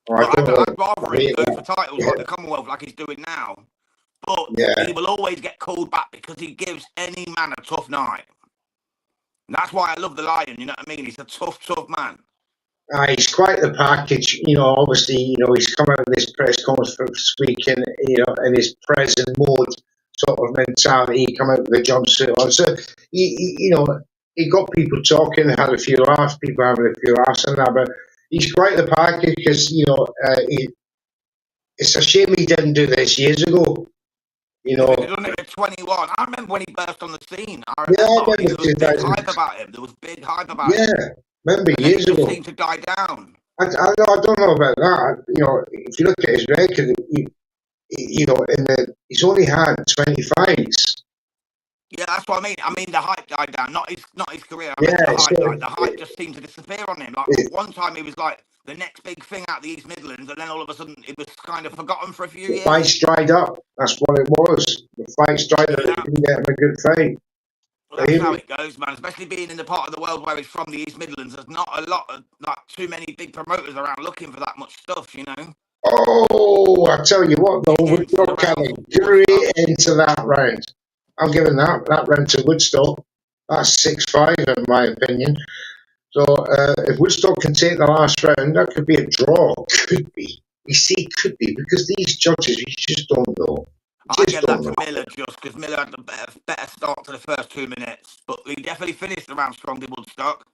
Oh, I But don't know. I'd rather I him hate go that. for titles like the Yeah. Commonwealth, like he's doing now. But Yeah. he will always get called back because he gives any man a tough night. And that's why I love the Lion. You know what I mean? He's a tough, tough man. He's quite the package, obviously, he's come out of this press conference speaking, in his present mode sort of mentality. He come out with the jumpsuit on. So, he got people talking, had a few laughs, people having a few laughs and that, but he's quite the package because, it's a shame he didn't do this years ago, If he'd done it at 21, I remember when he burst on the scene. I Yeah, I remember remember there was big 2000. hype about him. There was big hype about him. Yeah, remember And then years it just ago. seemed to die down. I don't know about that. If you look at his record, he's only had 20 fights. Yeah, that's what I mean. I mean, the hype died down, not his career. I meant Yeah, the it's, hype. Like the hype just seemed to disappear on him. Like it, one time he was like the next big thing out the East Midlands, and then all of a sudden it was kind of forgotten for a few the years. fights dried up. That's what it was. The fights dried up. Yeah. He didn't get him a good fight. Well, that's how it goes, man. Especially being in the part of the world where he's from, the East Midlands. There's not a lot of too many big promoters around looking for that much stuff, you know. Oh, I tell you what, though, Hence Woodstock kind around of Woodstock. great into that round. I'm giving that round to Woodstock. That's 6-5 in my opinion. So if Woodstock can take the last round, that could be a draw. Could be. We see could be because these judges, you just don't know. I Just gave that don't to know. Miller just because Miller had the better start to the first 2 minutes, but he definitely finished around strong in Woodstock.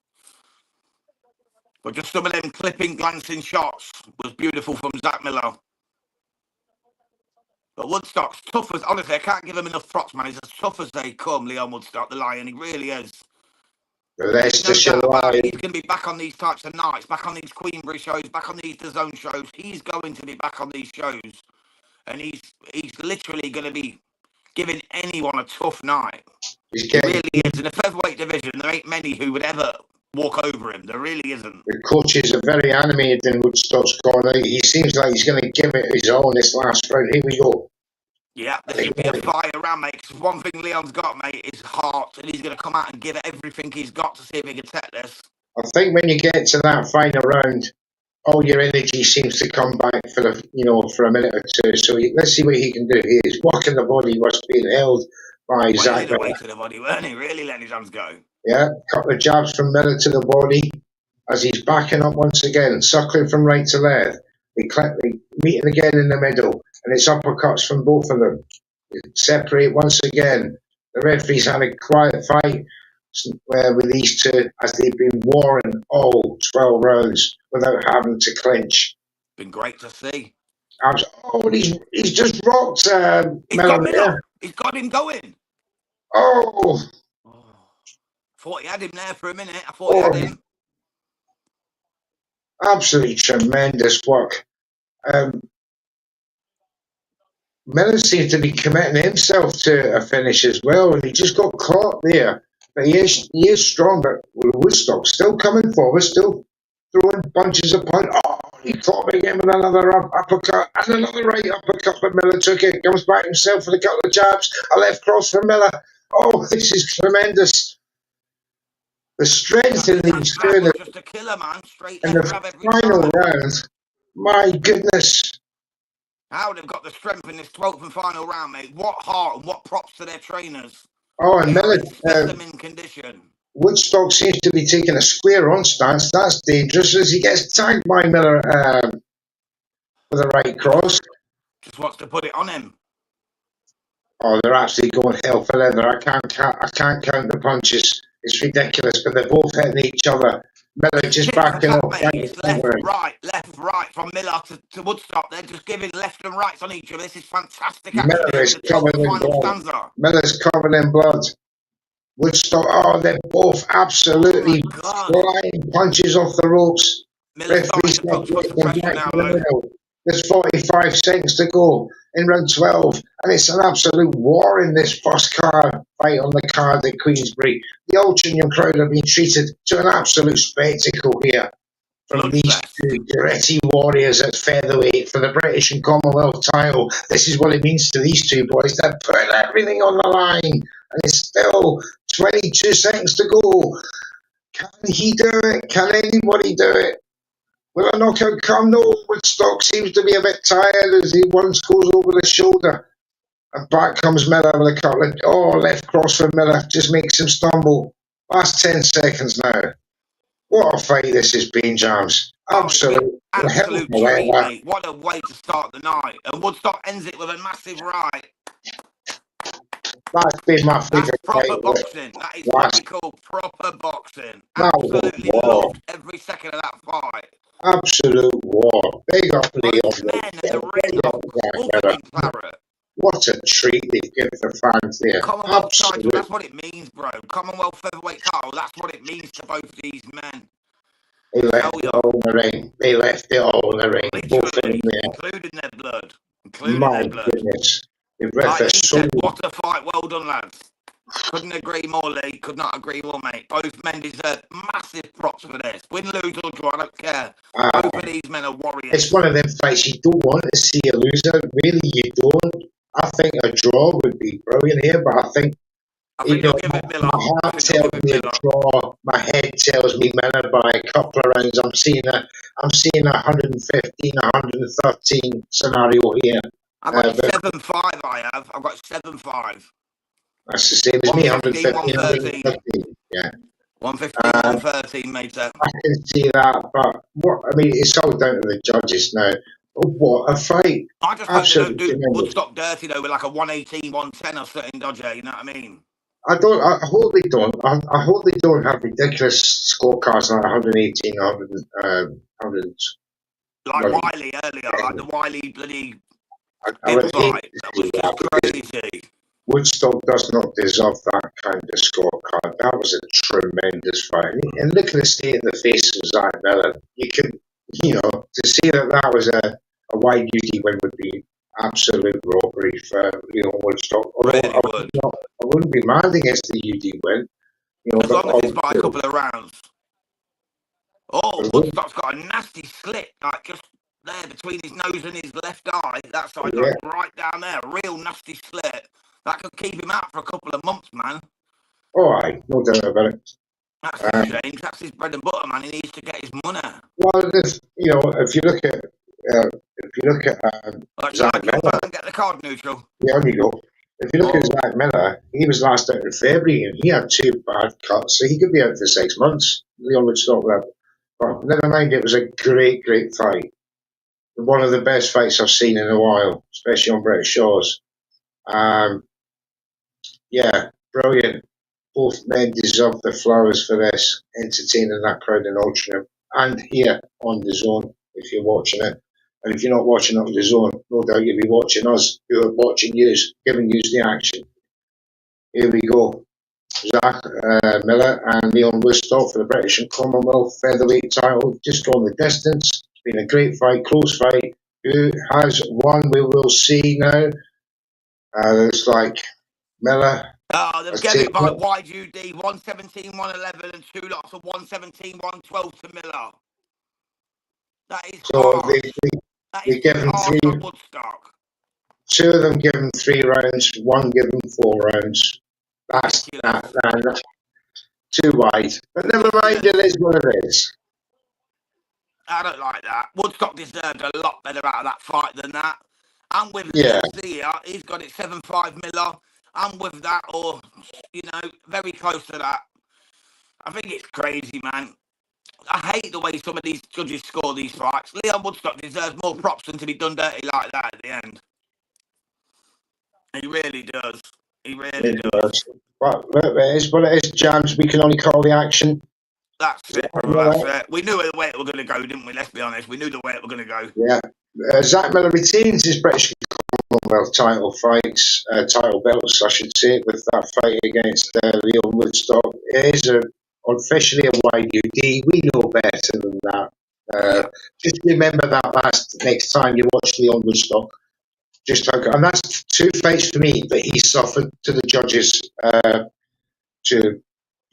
But just some of them clipping, glancing shots was beautiful from Zak Miller. But Woodstock's tough as, honestly, I can't give him enough props, man. He's as tough as they come, Leon Woodstock, the Lion. He really is. There's no Leicestershire doubt about it. Lion. He's going to be back on these types of nights, back on these Queenbury shows, back on these DAZN shows. He's going to be back on these shows. And he's literally going to be giving anyone a tough night. He's He getting really is. In the featherweight division, there ain't many who would ever walk over him. There really isn't. the coaches are very animated in Woodstock's corner. He seems like he's going to give it his all in this last round. Here we go. Yeah, this should be a fire round, mate. Because one thing Leon's got, mate, is heart, and he's going to come out and give it everything he's got to see if he can take this. I think when you get to that final round, all your energy seems to come back for a minute or two. So let's see what he can do. He is working the body, was being held by Well, Zak the Miller. way to the body, weren't he? Really letting his hands go. Yeah, couple of jabs from Miller to the body as he's backing up once again, circling from right to left. They meeting again in the middle, and it's uppercuts from both of them. They separate once again. The referee's had a quiet fight with these two as they've been warring all 12 rounds without having to clinch. Been great to see. Oh, he's just rocked He's got Miller. Miller. He's got him going. Oh, Thought he had him there for a minute. I thought he had him. absolutely tremendous work. Miller seems to be committing himself to a finish as well, and he just got caught there. But he is strong, but Woodstock still coming forward, still throwing bunches of punch. Oh, he caught him again with another uppercut and another right uppercut, but Miller took it. Comes back himself with a couple of jabs. A left cross for Miller. Oh, this is tremendous. The strength in these two in Just a killer, man. Straight the left grab every final time. round. My goodness. How they've got the strength in this 12th and final round, mate. What heart and what props to their trainers. Oh, and Miller, specimen condition. Woodstock seems to be taking a square on stance. That's dangerous as he gets tagged by Miller with a right cross. Just wants to put it on him. Oh, they're actually going hell for leather. I can't count the punches. It's ridiculous, but they're both hitting each other. Miller just backing up. Left, right, from Miller to Woodstock. They're just giving left and rights on each other. This is fantastic. Miller is covered in blood. Miller's covered in blood. Woodstock, they're both absolutely flying punches off the ropes. Miller's Referee starting to said put some getting pressure back now, in the though. middle. There's 45 seconds to go in round 12, and it's an absolute war in this first card fight on the card at Queensbury. The Altringham crowd have been treated to an absolute spectacle here from these Bloodfest. two gritty warriors at featherweight for the British and Commonwealth title. This is what it means to these two boys. They've put everything on the line, and it's still 22 seconds to go. Can he do it? Can anybody do it? Will a knockout come? No, Woodstock seems to be a bit tired as he once goes over the shoulder. And back comes Miller with a couple of, left cross for Miller, just makes him stumble. Last 10 seconds now. What a fight this has been, Jams. Oh, it's been Absolute hell of absolute a way treat, back. mate. What a way to start the night. And Woodstock ends it with a massive right. That's been my That's favourite fight proper of the boxing. That is what we last. call proper boxing. That was a Absolutely war. loved every second of that fight. Absolute war. Big up Leon Both men and the Woodstock. ring Big are up Zak covered Miller. in claret. What a treat they've given the fans there. Commonwealth title, Absolute. that's what it means, bro. Commonwealth featherweight title, that's what it means to both these men. They Tell left it you, all in the ring. They left it all in the ring. Both of them literally, there. including their blood. Including My their blood. goodness. The ref Like is Lee so. said, what a fight. Well done, lads. Couldn't agree more, Lee. Could not agree more, mate. Both men deserve massive props for this. Win, lose, or draw, I don't care. Both of these men are warriors. It's one of them fights you don't want to see a loser. Really, you don't. I think a draw would be brilliant here, but I think they'll give it Miller. my heart tells me a draw. My head tells me Miller by a couple of rounds. I'm seeing a 115, 113 scenario here. I've got 7-5. I've got 7-5. That's the same as me. 115, 115, 113. 113. Yeah. 115, 113, mate. I can see that, but it's all down to the judges now. Oh, what a fight! I just hope they don't do Woodstock dirty, though, with like a 118, 110 or something dodgy, you know what I mean? I hope they don't. I hope they don't have ridiculous scorecards like 118, 100. Like Wiley earlier, like the Wiley bloody I would hate fight. to That see was that just crazy. Woodstock does not deserve that kind of scorecard. That was a tremendous fight. And look at the state of the face of Zak Miller. You can, to see that was a wide UD win would be absolute robbery for Leon Woodstock. Although Really would. I wouldn't be mad against the UD win. As long as it's by a couple of rounds. Oh, Woodstock's got a nasty slit, like just there between his nose and his left eye. That side, like right down there, a real nasty slit. That could keep him out for a couple of months, man. All right, no doubt about it. That's a shame. That's his bread and butter, man. He needs to get his money. Well, if you look at Zak Miller, get the card neutral. Yeah, on you go. If you look at Zak Miller, he was last out in February and he had 2 bad cuts, so he could be out for 6 months. Leon would stop that. But never mind, it was a great, great fight. One of the best fights I've seen in a while, especially on British shores. Brilliant. Both men deserve the flowers for this, entertaining that crowd in Altringham and here on the Zone if you're watching it. And if you're not watching it on the Zone, no doubt you'll be watching us who are watching you, giving you the action. Here we go. Zak Miller and Leon Woodstock for the British and Commonwealth featherweight title. Just gone the distance. It's been a great fight, close fight. Who has won? We will see now. Looks like Miller. Oh, they've given it by wide UD, 117, 111, and 2 lots of 117, 112 to Miller. That is hard. They given 3. Woodstock. 2 of them given 3 rounds, 1 given 4 rounds. That's too wide. But never mind, it is what it is. I don't like that. Woodstock deserved a lot better out of that fight than that. And with here, he's got it 7-5 Miller. And with that, or, very close to that. I think it's crazy, man. I hate the way some of these judges score these fights. Leon Woodstock deserves more props than to be done dirty like that at the end. He really does. He really does. But it is what it is, Jams. We can only call the action. That's it, bro. That's it. We knew the way it was going to go, didn't we? Let's be honest. We knew the way it was going to go. Yeah. Zak Miller retains his British Commonwealth title belts, I should say, with that fight against Leon Woodstock. It is officially a wide UD. We know better than that. Uh, Yeah. just remember that next time you watch Leon Woodstock. Just how, and that's 2 fights for me that he suffered to the judges, to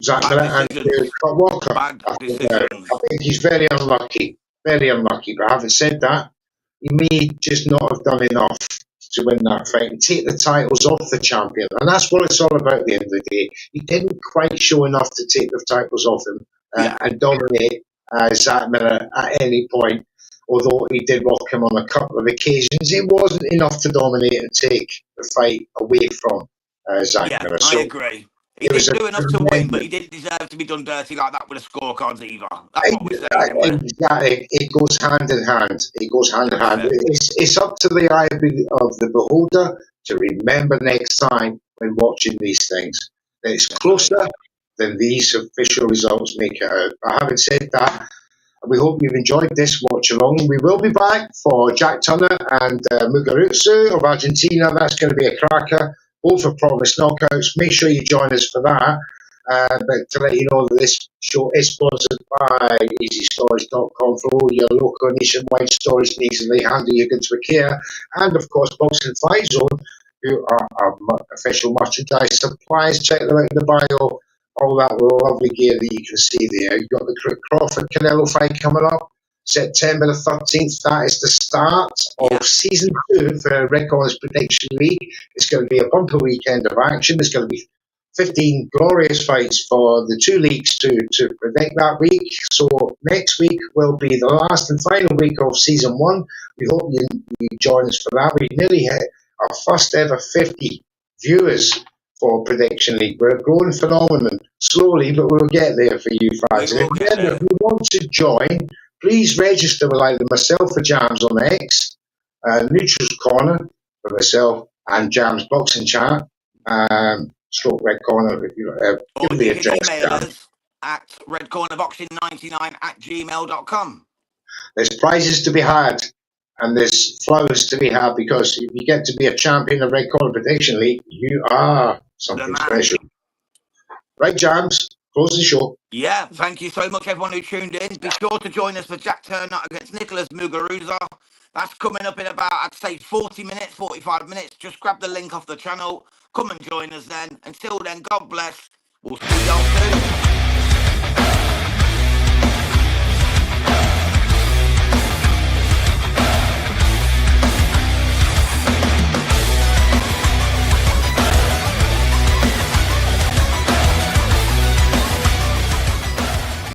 Zak Bad Miller and to decisions. Scott Walker. Bad I decisions. think he's very unlucky, very unlucky. But having said that, he may just not have done enough to win that fight and take the titles off the champion. And that's what it's all about at the end of the day. He didn't quite show enough to take the titles off him Yeah. and dominate Zak Miller at any point. Although he did walk him on a couple of occasions, it wasn't enough to dominate and take the fight away from Zak Yeah, Miller. I So agree. He it was didn't a do enough to win, but tremendous. he didn't deserve to be done dirty like that with the scorecards either. That's what we're saying, isn't it? Exactly. It goes hand in hand. It goes hand in That's hand. it. It's up to the eye of the beholder to remember next time when watching these things that it's Definitely. closer than these official results make it out. But having said that, we hope you've enjoyed this watch along. We will be back for Jack Turner and Muguruza of Argentina. That's going to be a cracker. Both are promised knockouts. Make sure you join us for that. But to let you know that this show is sponsored by EasyStorage.com for all your local nationwide storage needs, and they handle your goods with care. And of course, Boxing Fight Zone, who are our official merchandise suppliers. Check them out in the bio. All that lovely gear that you can see there. You've got the Crawford Canelo fight coming up, September the 13th. That is the start Yeah. of season 2 for Red Corner's Prediction League. It's going to be a bumper weekend of action. There's going to be 15 glorious fights for the 2 leagues to predict that week. So next week will be the last and final week of season 1. We hope you join us for that. We nearly hit our first ever 50 viewers for Prediction League. We're growing phenomenon slowly, but we'll get there for you We fans. And will get there. if you want to join, please register with either myself for Jams on X, Neutral's Corner for myself, and Jams Boxing Chat. Stroke Red Corner, if you Or give the you can address email down. us at redcornerboxing99@gmail.com. There's prizes to be had and there's flowers to be had because if you get to be a champion of Red Corner Prediction League, you are The something man. special. Right, Jams, close the show. Yeah, thank you so much, everyone who tuned in. Be sure to join us for Jack Turner against Nicholas Muguruza. That's coming up in about, I'd say, 40 minutes, 45 minutes. Just grab the link off the channel. Come and join us then. Until then, God bless. We'll see y'all soon.